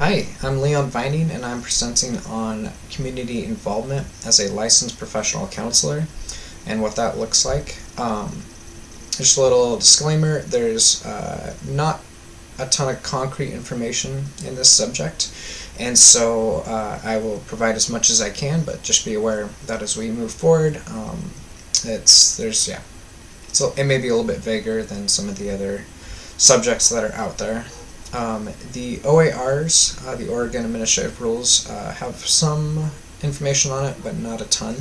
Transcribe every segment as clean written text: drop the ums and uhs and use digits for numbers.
Hi, I'm Leon Vining, and I'm presenting on community involvement as a licensed professional counselor and what that looks like. Just a little disclaimer, there's not a ton of concrete information in this subject, and so I will provide as much as I can, but just be aware that as we move forward, it may be a little bit vaguer than some of the other subjects that are out there. The OARs, the Oregon Administrative Rules, have some information on it, but not a ton.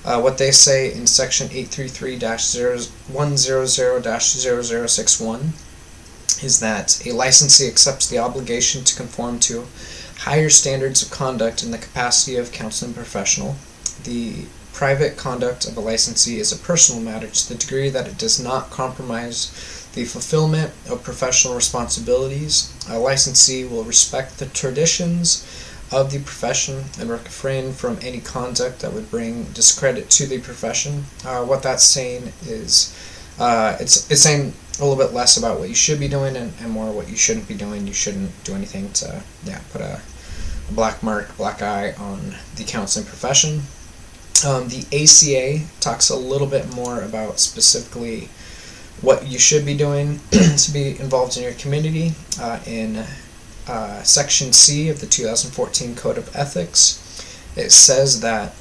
What they say in Section 833-100-0061 is that a licensee accepts the obligation to conform to higher standards of conduct in the capacity of counseling professional. The private conduct of a licensee is a personal matter to the degree that it does not compromise the fulfillment of professional responsibilities. A licensee will respect the traditions of the profession and refrain from any conduct that would bring discredit to the profession. What that's saying is it's saying a little bit less about what you should be doing and more what you shouldn't be doing. You shouldn't do anything to put a black eye on the counseling profession. The ACA talks a little bit more about specifically what you should be doing to be involved in your community. In Section C of the 2014 Code of Ethics, it says that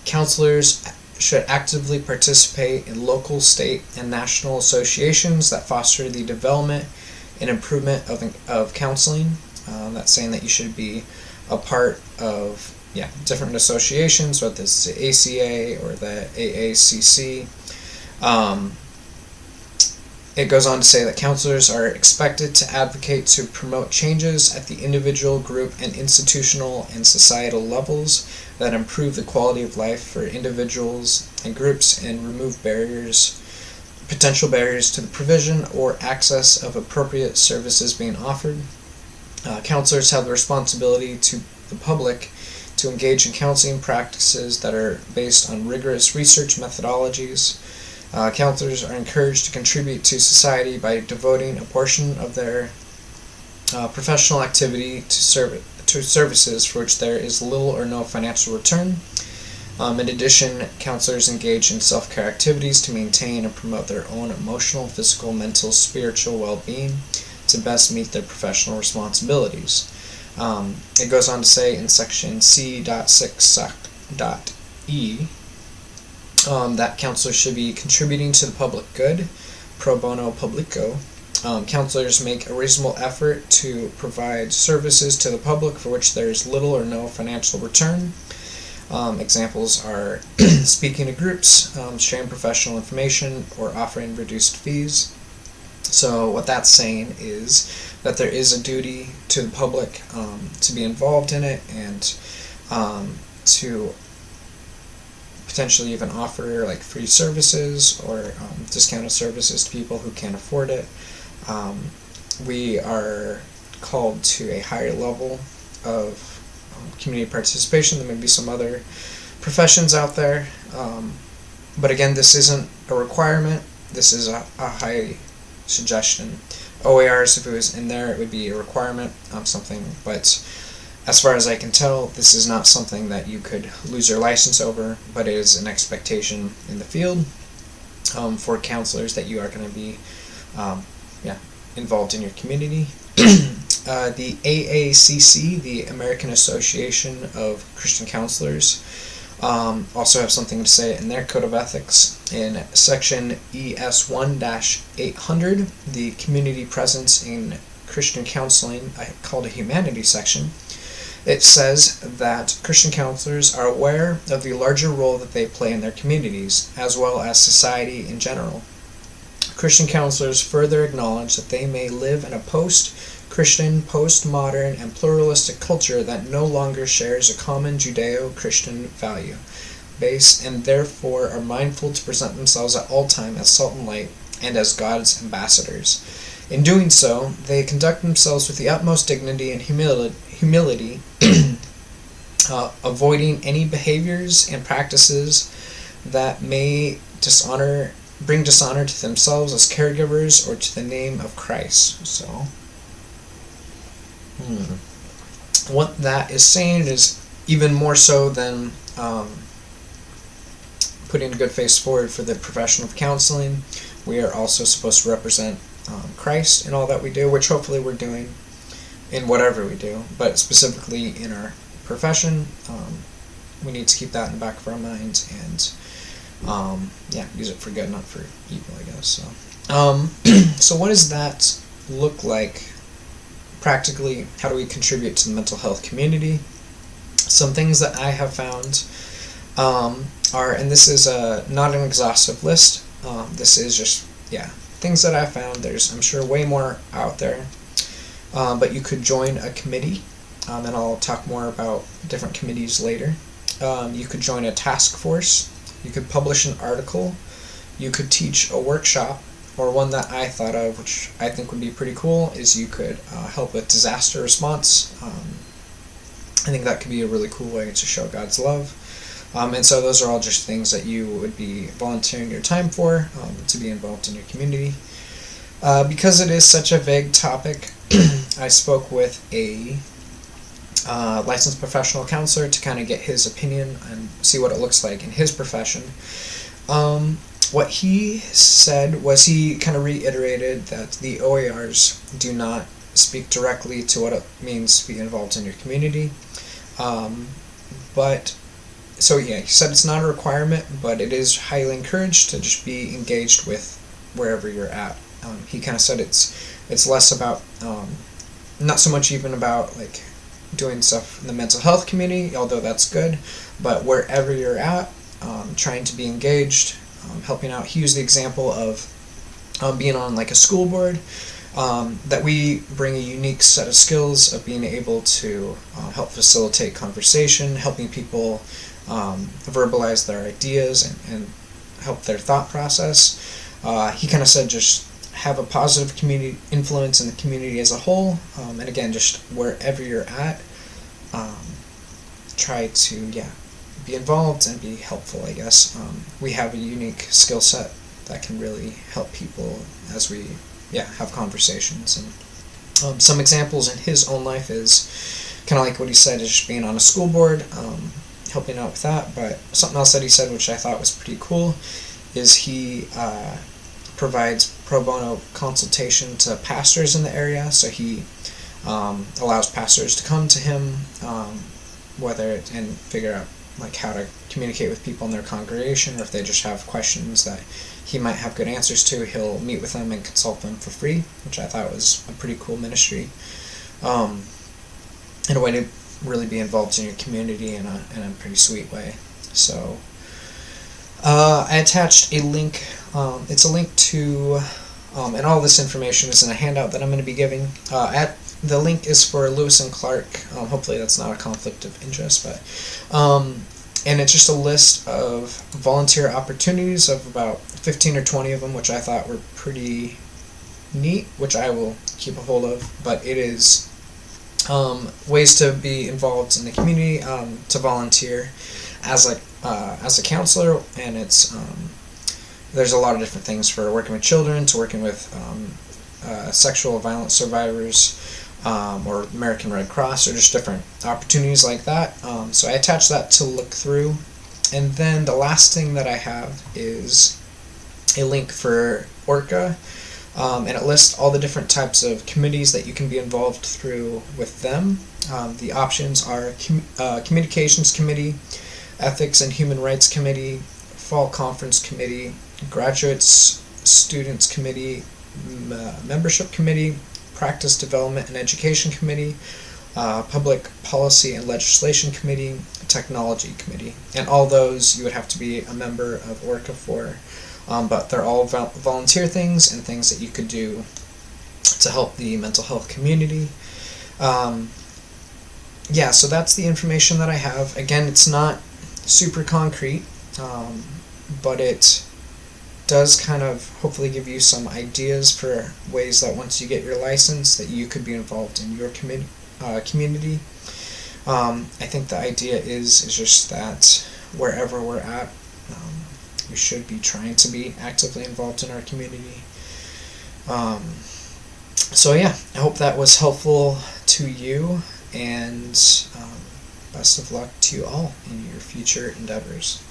counselors should actively participate in local, state, and national associations that foster the development and improvement of counseling. That's saying that you should be a part of different associations, whether it's the ACA or the AACC. It goes on to say that counselors are expected to advocate to promote changes at the individual, group, and institutional and societal levels that improve the quality of life for individuals and groups and remove potential barriers to the provision or access of appropriate services being offered. Counselors have the responsibility to the public to engage in counseling practices that are based on rigorous research methodologies. Counselors are encouraged to contribute to society by devoting a portion of their professional activity to services for which there is little or no financial return. In addition, counselors engage in self-care activities to maintain and promote their own emotional, physical, mental, spiritual well-being to best meet their professional responsibilities. It goes on to say in Section C.6.E that counselors should be contributing to the public good, pro bono publico. Counselors make a reasonable effort to provide services to the public for which there is little or no financial return. Examples are speaking to groups, sharing professional information, or offering reduced fees. So what that's saying is that there is a duty to the public to be involved in it and to potentially even offer like free services or discounted services to people who can't afford it. We are called to a higher level of community participation than maybe some other professions out there. But again, this isn't a requirement. This is a high suggestion. OARs, if it was in there, it would be a requirement, but as far as I can tell, this is not something that you could lose your license over, but it is an expectation in the field for counselors that you are going to be involved in your community. The AACC, the American Association of Christian Counselors, also have something to say in their Code of Ethics. In Section ES1-800, the Community Presence in Christian Counseling, called a Humanities section, it says that Christian counselors are aware of the larger role that they play in their communities, as well as society in general. Christian counselors further acknowledge that they may live in a post-Christian, post-modern, and pluralistic culture that no longer shares a common Judeo-Christian value base, and therefore are mindful to present themselves at all time as salt and light and as God's ambassadors. In doing so, they conduct themselves with the utmost dignity and humility, avoiding any behaviors and practices that may bring dishonor to themselves as caregivers or to the name of Christ. So, what that is saying is even more so than putting a good face forward for the profession of counseling, we are also supposed to represent Christ in all that we do, which hopefully we're doing in whatever we do, but specifically in our profession. We need to keep that in the back of our minds and use it for good, not for evil, I guess. So what does that look like practically? How do we contribute to the mental health community? Some things that I have found are, and this is not an exhaustive list, this is just, things that I found. There's, I'm sure, way more out there, but you could join a committee, and I'll talk more about different committees later. You could join a task force, you could publish an article, you could teach a workshop, or one that I thought of, which I think would be pretty cool, is you could help with disaster response. I think that could be a really cool way to show God's love. And so those are all just things that you would be volunteering your time for, to be involved in your community. Because it is such a vague topic, I spoke with a licensed professional counselor to kind of get his opinion and see what it looks like in his profession. What he said was, he kind of reiterated that the OARs do not speak directly to what it means to be involved in your community. He said it's not a requirement, but it is highly encouraged to just be engaged with wherever you're at. He kind of said it's less about, not so much even about like doing stuff in the mental health community, although that's good, but wherever you're at, trying to be engaged, helping out. He used the example of being on like a school board, that we bring a unique set of skills of being able to help facilitate conversation, helping people verbalize their ideas and help their thought process. He kind of said just have a positive community influence in the community as a whole, and again, just wherever you're at, try to be involved and be helpful, I guess. We have a unique skill set that can really help people as we have conversations. And some examples in his own life is kind of like what he said, is just being on a school board, helping out with that. But something else that he said, which I thought was pretty cool, is he provides pro bono consultation to pastors in the area. So he allows pastors to come to him, and figure out like how to communicate with people in their congregation, or if they just have questions that he might have good answers to, he'll meet with them and consult them for free, which I thought was a pretty cool ministry, in a way to really be involved in your community in a pretty sweet way. So I attached a link. It's a link to, and all this information is in a handout that I'm going to be giving. The link is for Lewis and Clark. Hopefully that's not a conflict of interest, but and it's just a list of volunteer opportunities of about 15 or 20 of them, which I thought were pretty neat, which I will keep a hold of. But it is ways to be involved in the community, to volunteer as a counselor, and it's there's a lot of different things, for working with children to working with sexual violence survivors, or American Red Cross, or just different opportunities like that. So I attached that to look through. And then the last thing that I have is a link for ORCA, and it lists all the different types of committees that you can be involved through with them. The options are Communications Committee, Ethics and Human Rights Committee, Fall Conference Committee, Graduates Students Committee, Membership Committee, Practice Development and Education Committee, Public Policy and Legislation Committee, Technology Committee. And all those you would have to be a member of ORCA for, but they're all volunteer things and things that you could do to help the mental health community. So that's the information that I have. Again, it's not super concrete, but it does kind of hopefully give you some ideas for ways that once you get your license that you could be involved in your community. I think the idea is just that wherever we're at, we should be trying to be actively involved in our community. I hope that was helpful to you, and best of luck to you all in your future endeavors.